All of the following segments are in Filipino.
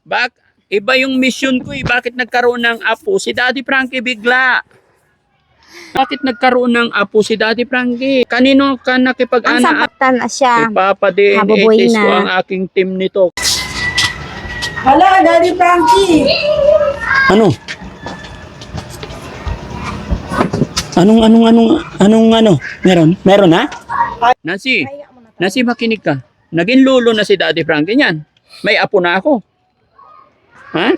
Iba yung mission ko eh. Bakit nagkaroon ng apo si Daddy Frankie bigla? Bakit nagkaroon ng apo si Daddy Frankie? Kanino ka Ang nakipag-ana? sampatan na siya. Ipapa-DNA Hababoy test ko na. ang aking team nito. Hala, Daddy Frankie! Ano? Anong Meron ha? Nancy, makinig ka. Naging lolo na si Daddy Frankie niyan. May apo na ako. Ha?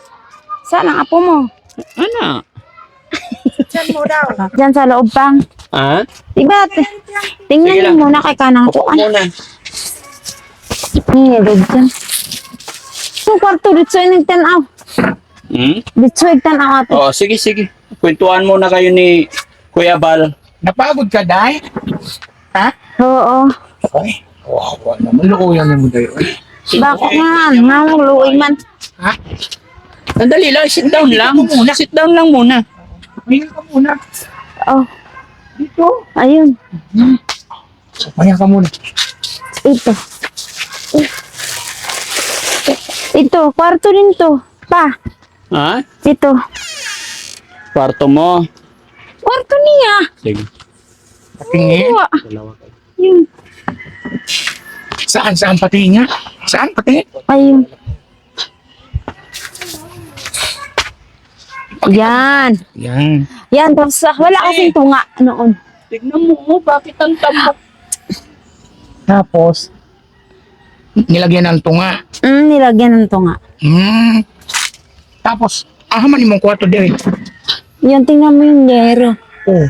Saan ang apo mo? Ano? Saan mo daw? Diyan sa loob pang. Ha? Diba? Tingnan Sige niyo lang. muna kay kanang Opo kuan. muna. Nilog dyan. Yung kwarto, dito yung nagtanaw. Dito yung nagtanaw ate. Oo, sige. Kwentuhan muna kayo ni Kuya Bal. Napagod ka, Day? Ha? Oo. Ay, kawawa naman. Lukuyan mo tayo. Bakit nga? Namuluin man. Ha? Sandali lang, sit down lang. Sit down lang muna. Pahinga ka muna. Oh, Dito. ayun. Pahinga ka muna. Ito. Ito, kwarto din to. Pa, Ha? ito. Kwarto mo. Kwarto niya. Sige. Patingin. Uwa. Dalawa kayo. Yun. Saan patingin nga? Saan patingin? Ayun. Yan. Yan. Yan, tapos wala kasing tunga noon. Tignan mo, bakit ang tambak? Tapos, nilagyan ng tunga. Nilagyan ng tunga. Tapos, ahaman yung kwarto din. Yan, tingnan mo yung yero. Oh,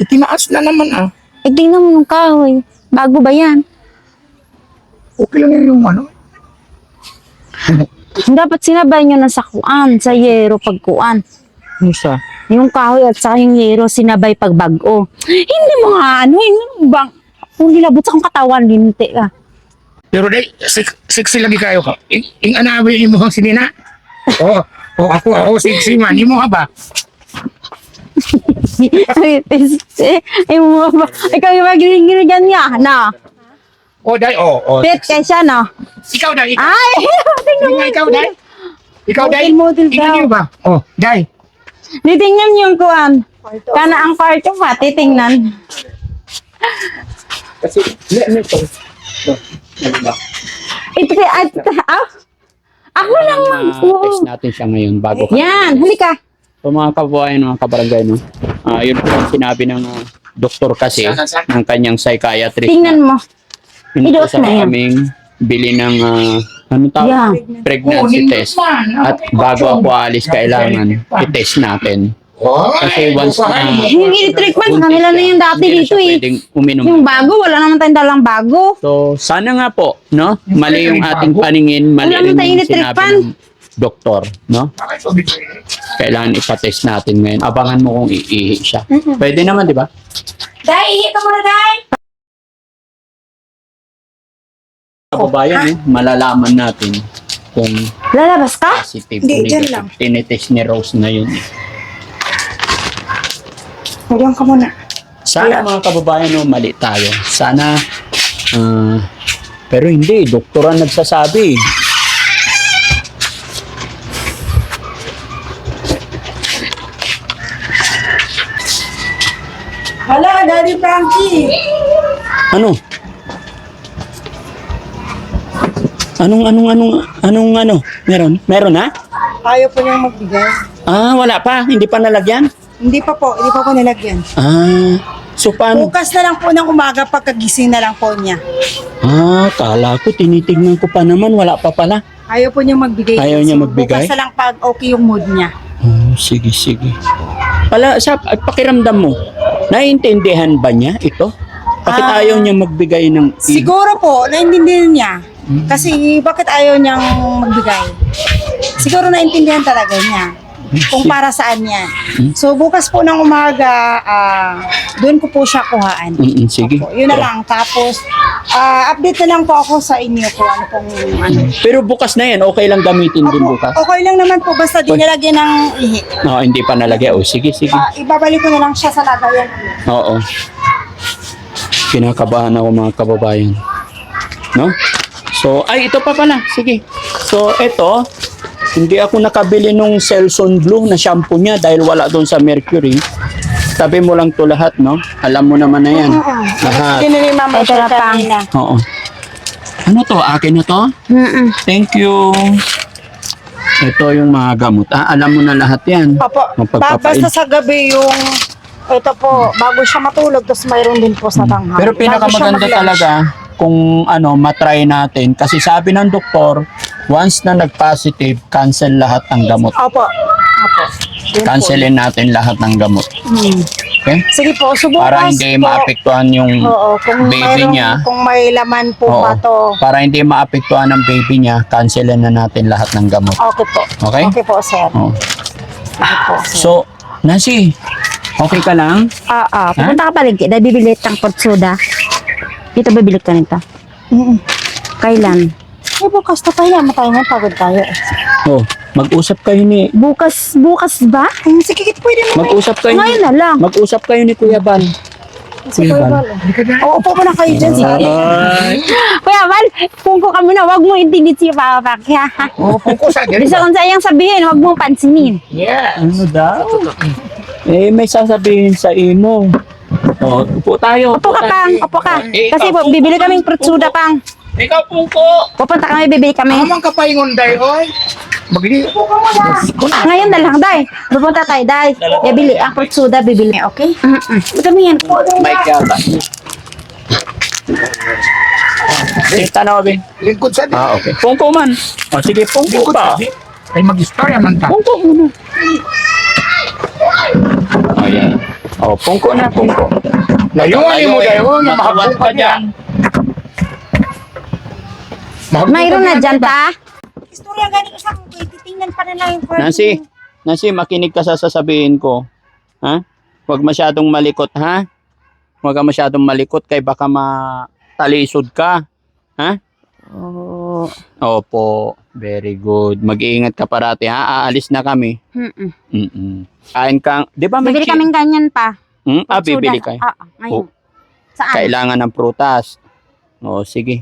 itinaas na naman Tingnan mo yung kahoy. Bago ba yan? Okay lang yung ano. Dapat sinabay nyo na sa kuan, sa yero pagkuan. Musa. Yung kahoy at saka yung yero sinabay pag bago. Hindi mo nga hindi mo bang, kung nilabot sa kong katawan, linti ka. Pero day, sexy lagi kayo ka. Ing anawi mo ang sinina. Ako sexy man. Imo ka ba? Ay mo ba? Ikaw yung magiling-gilingan niya, na? Day, Fit kay siya, no? Ikaw, day. Ay! Tingnan mo. Ikaw, day. Ikaw, day. Model Tingnan daw. niyo ba? Day. Titingnan yung kuan. Kana ang kwarto pa, titingnan. Kasi, nito. Ito kay ako lang. Test natin siya ngayon bago ka. Yan, halika. So mga kabuhayan, mga kabarangay, no? Yun po ang sinabi ng doktor kasi, ng kanyang psychiatrist. Tingnan mo. Hindi Idot sa na yan. aming bili ng, Yeah. pregnancy test. At bago ako alis, kailangan i-test natin. Kasi once na Yung i-treatment, kanila na yung dati hindi na dito siya eh. pwedeng uminom. Yung bago, wala naman tayong dalang bago. So, sana nga po, no? Mali yung ating paningin, mali Wala rin naman tayong yung sinabi electric ng doktor, no? Kailangan ipatest natin ngayon. Abangan mo kung iihi siya. Pwede naman, di ba? Dai, ihi ka muna, Dai. Kababayan, malalaman natin kung Lalabas ka? positive o Hindi, dyan lang. negative. Tinetest ni Rose na yun. Diyan ka muna. Sana mga kababayan, no, mali tayo. Sana, pero hindi, doktor ang nagsasabi. Hala, Daddy Frankie! Ano? Meron ha? Ayaw po niyang magbigay. Wala pa. Hindi pa nalagyan? Hindi pa po nilagyan. So paano? Bukas na lang po ng umaga pagkagising na lang po niya. Kala ko, tinitignan ko pa naman. Wala pa pala. Ayaw po niyang magbigay. Ayaw niya magbigay? Bukas na lang pag okay yung mood niya. Sige. Sa pakiramdam mo, naiintindihan ba niya ito? Bakit ayaw niya magbigay ng... Siguro po, naintindihan niya. Kasi bakit ayaw niyang magbigay? Siguro naintindihan talaga niya kung para saan yan. So bukas po ng umaga, doon ko po siya kuhaan. Sige. Opo, yun na lang. Tapos, update na lang po ako sa inyo kung ano pong ano. Pero bukas na yan, okay lang gamitin din Opo, bukas. okay lang naman po basta di nilagyan ng ihi. No, hindi pa nalagay. Sige. Ibabalik ko na lang siya sa lagayan. Oo. Kinakabahan ako mga kababayan. No? So, ito pa pala. Sige. So, ito, Hindi ako nakabili nung Selsun Blue na shampoo niya dahil wala doon sa Mercury. Tabi mo lang to lahat, no? Alam mo naman na yan. Lahat. Yun ni Mama Ito siya na pang. kanina. Oo. Ano to? Akin na to? Thank you. Ito yung mga gamot. Alam mo na lahat yan. Opo, basta sa gabi yung ito po, bago siya matulog, tapos mayroon din po sa tanghali. Pero Bago siya pinakamaganda mag-lunch. talaga kung matry natin. Kasi sabi ng doktor, once na nag-positive, cancel lahat ng gamot. Opo. Opo. Yun po. Cancelin natin lahat ng gamot. Okay? Sige po, subukan Para hindi po. maapektuhan yung Oo, kung baby mayroong- niya. Kung may laman po Oo. ba to. Para hindi maapektuhan ng baby niya, cancelin na natin lahat ng gamot. Okay po. Okay? Okay po, sir. Oo. Sige po, sir. So, Nancy, okay ka lang? Pupunta ka paligid. Dahil bibili ng potsuda. Dito bibili ka nito. Kailan? Eh, bukas na tayo. Matayo nga, pagod tayo. Oh, mag-usap kayo ni... Bukas ba? Sige, pwede mo. Mag-usap kayo Ngayon na lang. Mag-usap kayo ni Kuya Bal. Sige, Bal. Oo, upo mo na kayo dyan. Sige. Kuya Val, kung ko kami na, wag mo intindi si Papa. Kaya, Oo, kung ko sa bisa kung sayang sabihin, wag mo pansinin. Yeah. Ano daw? May sasabihin sa imo. Oh, upo tayo. Upo ka pang, upo ka. Eh, Kasi ikaw, bibili upo, kaming prutsuda upo. pang. Ikaw, Pungko. Pupunta kami, bibili kami. Amang kapaingon day, oy. Magli. Ngayon na lang, Day. Pupunta tayo, Day. Bibili, ang prutsuda, bibili. Okay? Kami yan. Mike yata. Kita na, Bin. Lingkod sa di. Okay. Pungko man. O, sige, Pungko Lingkod pa. sa di. Ay mag-istorya man ta. Pungko muna. O, yan. O, Pungko na, Pungko. Layuan mo dayo, yung Matawad mahapon ka pa niya. dyan. Mayroon na dyan, ta. Istorya ganito sa kung titingnan pa nila yung Nancy, makinig ka sa sasabihin ko. Ha? Huwag masyadong malikot, ha? Huwag ka masyadong malikot kay baka matalisod ka. Ha? Oo. Opo, very good. Mag-iingat ka parati, ha? Aalis na kami. Kain kang, di ba may Bibili kaming ganyan pa. bibili kayo. Ngayon. Oh. Saan? Kailangan ng prutas. O, sige.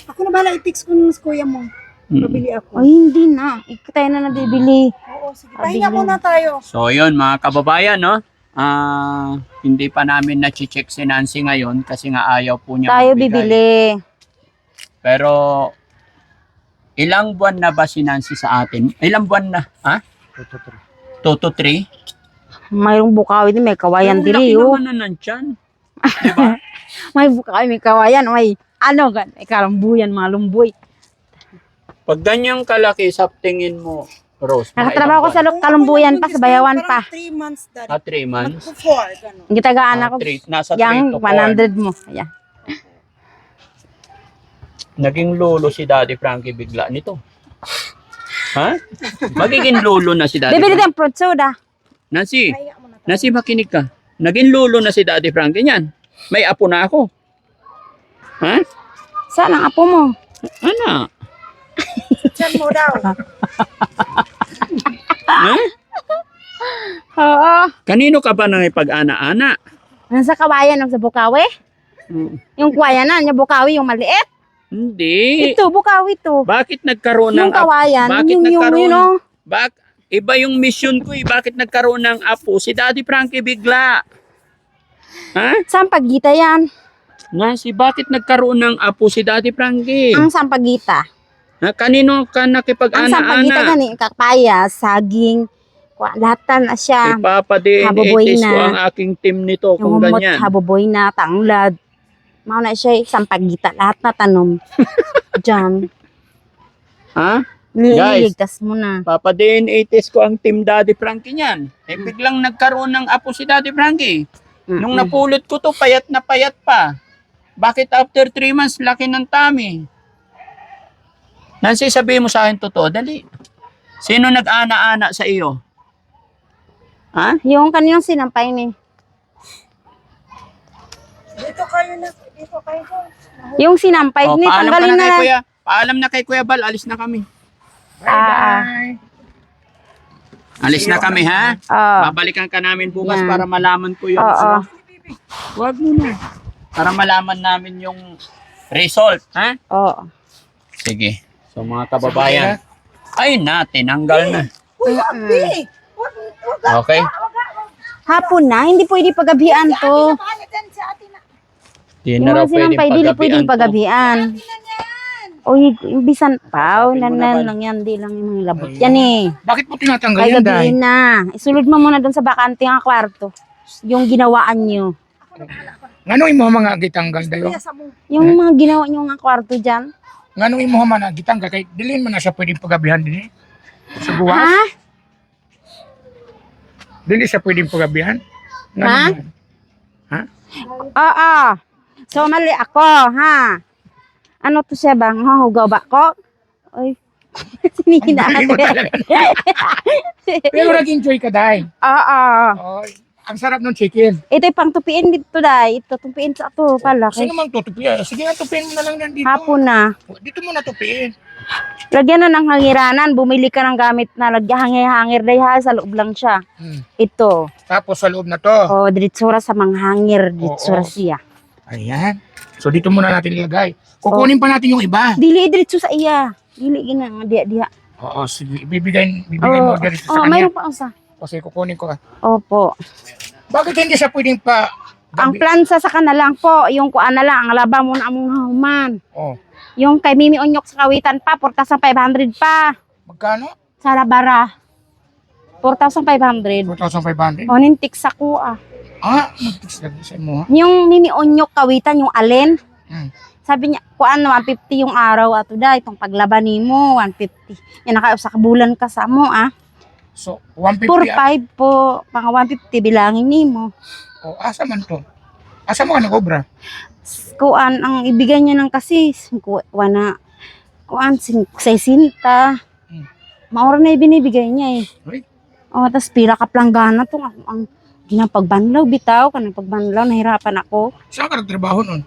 Ako na bala, i-text ko ng kuya mo. Mabili ako. Ay, hindi na. Ikaw tayo na nabibili. Oo, sige. Pahinga muna tayo. So, yun mga kababayan, no? Hindi pa namin na-check si Nancy ngayon kasi nga ayaw po niya Tayo magbigay. bibili. Pero, ilang buwan na ba si Nancy sa atin? Ilang buwan na? Ha? 2 to 3? Mayroong bukawi din, may kawayan Ang dili. laki Oh. naman na nandyan. Diba? May bukawi, may kawayan. May may kalambuyan, mga lumboy. Pag ganyang kalaki sa tingin mo, Rose, mga Nakatrabaho ko ilang sa buwan? Kalambuyan pa, sa Bayawan pa. 3 months, daddy. 3 months? 4, gano'n. Ang gitagaan ako. Nasa 3 Yang to 100 4. mo. Ayan. Naging lolo si Daddy Frankie bigla nito. Ha? Magiging lolo na si Daddy Bibili Frankie. din fruit soda. Nancy, Pahinga muna tayo. Nancy, makinig ka. Naging lolo na si Daddy Frankie niyan. May apo na ako. Ha? Saan ang apo mo? Ano? Diyan mo daw. Ha? Oo. Kanino ka ba nang ipag-ana-ana? Nasa kawayan, sa bukawi. Yung kawayan na, yung bukawi, yung maliit. Hindi. Ito, bukawi to. Bakit nagkaroon ng Yung kawayan, Bakit yung nagkaroon? yun, oh. Iba yung mission ko eh. Bakit nagkaroon ng apo si Daddy Frankie bigla? Ha? Sampagita yan. Nancy, bakit nagkaroon ng apo si Daddy Frankie? Ang sampagita. Ha? Kanino ka Ang sampagita nakipag-ana-ana? gani, kakpaya, saging, lahat na siya. Ipapa-DNA test na. ko ang aking team nito Yung kung humot, ganyan. haboboy na, tanglad. Mao na siya, sampagita, lahat na tanom. Diyan. Ha? Nililigtas mo na. Papa-DNA test ko ang team Daddy Frankie niyan. Biglang nagkaroon ng apo si Daddy Frankie. Nung napulot ko to, payat na payat pa. Bakit after 3 months, laki ng tummy? Nancy, sabihin mo sa akin totoo, dali. Sino nag-ana-ana sa iyo? Ha? Yung kanilang sinampay ni. Dito kayo na. Dito kayo. Yung sinampay ni, Paalam ka tanggalin na kay na. Kuya. Paalam na kay Kuya Bal, alis na kami. Bye-bye. Alis na kami, ha? Babalikan ka namin bukas Yan. para malaman ko yung... Oo. Huwag mo na. Para malaman namin yung result, ha? Oo. Sige. So mga kababayan, Ay na, tinanggal na. Uy, abi! Okay? Hapon na, hindi pwede pagabihan to. Di Yung na raw mga sinampay, dili pwede pagabihan. O, bisan pa, nanan lang yan, di lang yung mga labot. Yan eh. Bakit mo tinatanggal Ay, yan, Day? gabihin na. Isulod mo muna doon sa bakante nga kwarto. Yung ginawaan nyo. Ngano imo mga gitanggal, Day? oh? Yung mga ginawa nyo nga kwarto dyan. Ngano imo man gitanggal? Kay dilin man na siya pwedeng pagabihan din eh. Sa buwas. Ha? Dili siya pwedeng pagabihan. Ngano Ha? man? Ha? Oo. So, mali ako, ha? Ano to siya bang? Hugaw ba ko? Ay, sinihina Ang galing mo ate. talaga. Pero nag-enjoy ka, Day. Oo. Oh, ang sarap ng chicken. Ito yung pang tupiin dito, day. Ito, tupiin sa ato pala. Sino Kay mang tutupian? Sige nga, tupiin mo na lang yan dito. hapon na. Dito mo na tupiin. Lagyan na ng hangiranan. Bumili ka ng gamit na hangir day ha. Sa loob lang siya. Ito. Tapos sa loob na to. O, diritsura sa mga hangir. Diritsura Oo. siya. Ayan. So dito muna natin ilagay. Kukunin pa natin yung iba. Dili, diritso sa iya. Dili, gina. Diya. Oo, sige. Bibigay mo dito sa kanya. mayroon pa ang sa. Kasi kukunin ko. Opo. Bakit hindi siya pwedeng pa... Ang plansa sa na lang po. Yung kuan na lang. Ang laba mo na among human. Oh, Yung kay Mimi Onyok sa kawitan pa. 4,500 pa. magkano? Sa Labara. 4,500. 4,500? O, nintik sa kuha. Mag-fix lagi sa mo ha? Yung Mimi Onyok kawitan, yung alin. Hmm. Sabi niya, kuan 150 yung araw ato da. Itong paglaban mo, 150. Yan nakausap sa bulan ka sa mo, ah. So, 150 4-5 po. Mga 150 bilangin ni mo. Oh, asa man to? Asa mo ka nag-obra? Kuan, ang ibigay niya ng kasi, kuan, 60. Maura na ibinibigay niya eh. Uy. O, tas pila ka planggana to. Ang ginapagbanlaw, bitaw. Kanang pagbanlaw, nahirapan ako. Saan ka nagtrabaho nun?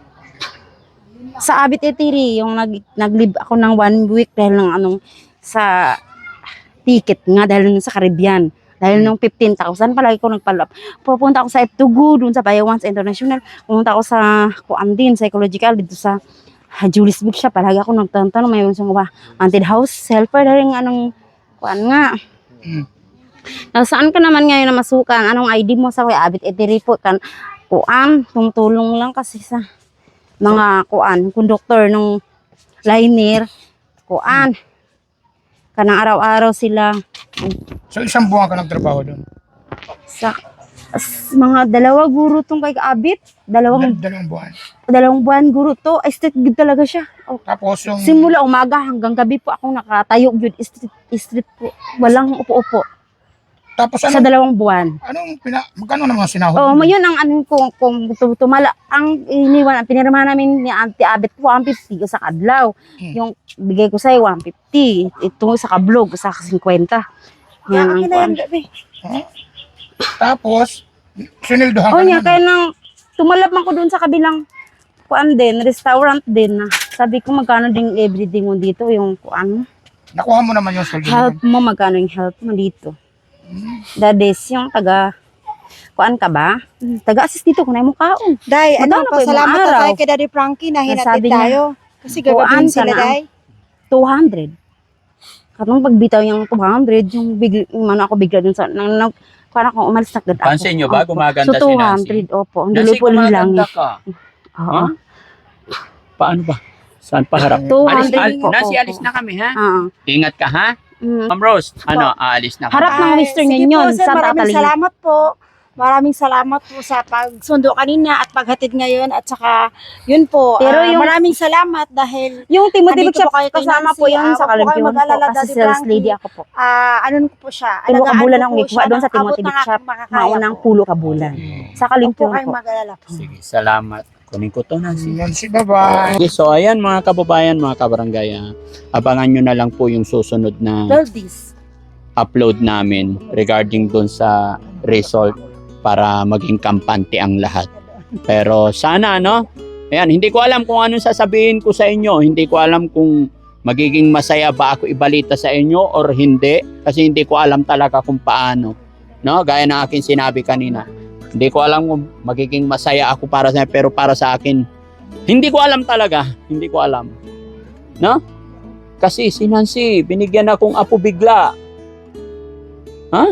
Sa Abit Etiri, yung nag-live ako ng 1 week dahil ng sa ticket nga, dahil nung sa Caribbean. Dahil nung 15,000, palagi ko nagpalap. Pupunta ako sa F2GO, dun sa Bayawans International. Pumunta ako sa Kuandin, Psychological, dito sa Julius Book siya. Palagi ako nagtanong, mayroon siyang haunted house, helper, dahil nga kuan nga. Saan ka naman ngayon na masukan? Anong ID mo sa Abit Etiri po? Kuan, tumutulong lang kasi sa mga kuan, konduktor ng liner, kuan. Kanang araw-araw sila So, isang buwan ka nagtrabaho doon? sa mga dalawa guro tong kay Abit. Dalawang Dalawang buwan. guro to. Ay, street good talaga siya. Oh. Tapos yung... Simula umaga hanggang gabi po ako nakatayo yun. Street po. Walang upo-upo. Tapos Sa 2 buwan. magkano naman sinahod? Oh, yun ang kung tumala ang iniwan ang pinirma namin ni Auntie Abet 150 sa kadlaw. Yung bigay ko sa 150, ito sa kablog sa 50. Yan ang kuan. Tapos sinildohan ka Oh, naman. kaya nang tumalab man ko doon sa kabilang kuan din, restaurant din na. Sabi ko magkano ding everyday mo dito yung kuan. Nakuha mo naman yung sweldo Help naman. mo magkano yung help mo dito. Dades yung kuan ka ba? Taga-assist dito kung na mo kaon. Day, Magkano kayo pasalamat mga na araw? tayo kay Daddy Frankie na hinatid Sabi niya, tayo. Kasi kuhaan gagawin ka sila, na. Day. 200. Katong pagbitaw yung 200, yung ako bigla dun sa para akong umalis na agad ako. Pansin nyo ba? Opo. Gumaganda so, si Nancy. 200, opo. Ang Nancy, dulo po ng gumaganda langit. ka. Oo. Ha? Paano ba? Saan pa harap? 200 po. Nancy, opo. alis na kami, ha? Oo. Ingat ka, ha? Ma'am Rose, aalis na kami. Harap ng Western sige Union, po, sir, Santa maraming Catalina. salamat po. Maraming salamat po sa pagsundo kanina at paghatid ngayon at saka yun po. Pero yung- maraming salamat dahil Yung Timothy Andito Bishop, po kayo kay kasama Nancy. po yun Huwag sa po kayo Kalimpiyon po. mag-alala, Kasi Daddy sales Frankie. lady ako po. ano ko po siya. Pulo ka alagaan bulan ko ang po gikuha siya doon sa ng abot Timothy ng Bishop. aking makakaya Maunang po. pulo ka bulan. Sa Huwag po Kalimpiyon kayong po. mag-alala po. Sige, salamat. Kunin ko to, Nancy. Nancy, bye-bye. Okay, so ayan mga kababayan, mga kabarangay, abangan nyo na lang po yung susunod na Doldies. upload namin regarding doon sa result para maging kampante ang lahat. Pero sana, no? Ayan, hindi ko alam kung anong sasabihin ko sa inyo. Hindi ko alam kung magiging masaya ba ako ibalita sa inyo or hindi. Kasi hindi ko alam talaga kung paano. No? Gaya ng akin sinabi kanina. Hindi ko alam kung magiging masaya ako para sa pero para sa akin, hindi ko alam talaga. Hindi ko alam. No? Kasi si Nancy, binigyan akong apo bigla. Ha?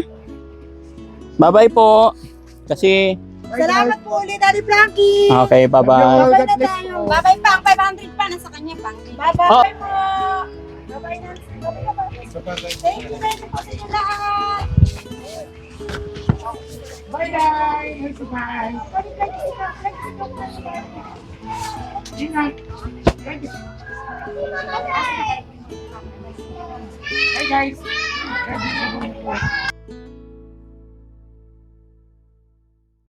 Bye-bye po. Kasi, Salamat po ulit, Daddy Frankie. okay, bye-bye. Bye-bye na tayo. Bye-bye pang, 500 pa. Nasa kanya pang. Bye-bye Oh. po. Bye-bye na. Bye-bye. Thank you po sa inyo lahat. Bye guys! Bye! Ingat! Bye guys!